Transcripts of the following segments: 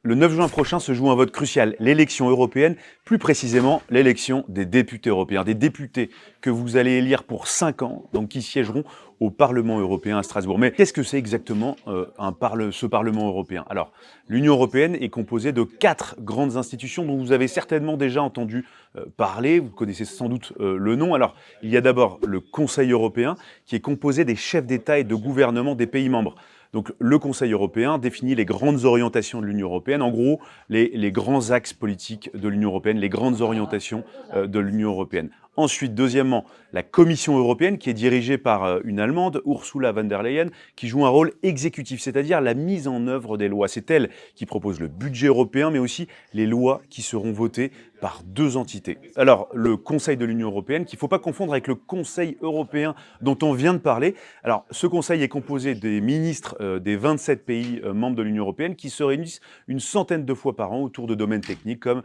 Le 9 juin prochain se joue un vote crucial, l'élection européenne, plus précisément l'élection des députés européens, des députés que vous allez élire pour 5 ans, donc qui siégeront au Parlement européen à Strasbourg. Mais qu'est-ce que c'est exactement ce Parlement européen? Alors, l'Union européenne est composée de 4 grandes institutions dont vous avez certainement déjà entendu parler, vous connaissez sans doute le nom. Alors, il y a d'abord le Conseil européen, qui est composé des chefs d'État et de gouvernement des pays membres. Donc le Conseil européen définit les grandes orientations de l'Union européenne, en gros les grands axes politiques de l'Union européenne, les grandes orientations de l'Union européenne. Ensuite, deuxièmement, la Commission européenne qui est dirigée par une Allemande, Ursula von der Leyen, qui joue un rôle exécutif, c'est-à-dire la mise en œuvre des lois. C'est elle qui propose le budget européen, mais aussi les lois qui seront votées par 2 entités. Alors, le Conseil de l'Union européenne, qu'il ne faut pas confondre avec le Conseil européen dont on vient de parler. Alors, ce Conseil est composé des ministres des 27 pays membres de l'Union européenne qui se réunissent une centaine de fois par an autour de domaines techniques comme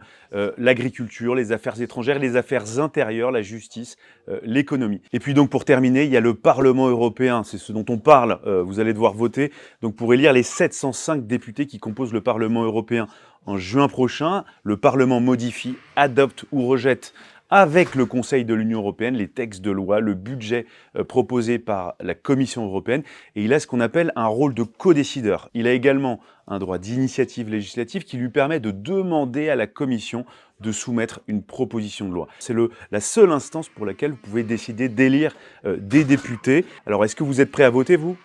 l'agriculture, les affaires étrangères, les affaires intérieures, la justice, l'économie. Et puis donc, pour terminer, il y a le Parlement européen, c'est ce dont on parle, vous allez devoir voter donc pour élire les 705 députés qui composent le Parlement européen. En juin prochain, le Parlement modifie, adopte ou rejette avec le Conseil de l'Union européenne les textes de loi, le budget proposé par la Commission européenne, et il a ce qu'on appelle un rôle de codécideur. Il a également un droit d'initiative législative qui lui permet de demander à la Commission de soumettre une proposition de loi. C'est la seule instance pour laquelle vous pouvez décider d'élire des députés. Alors, est-ce que vous êtes prêt à voter, vous ?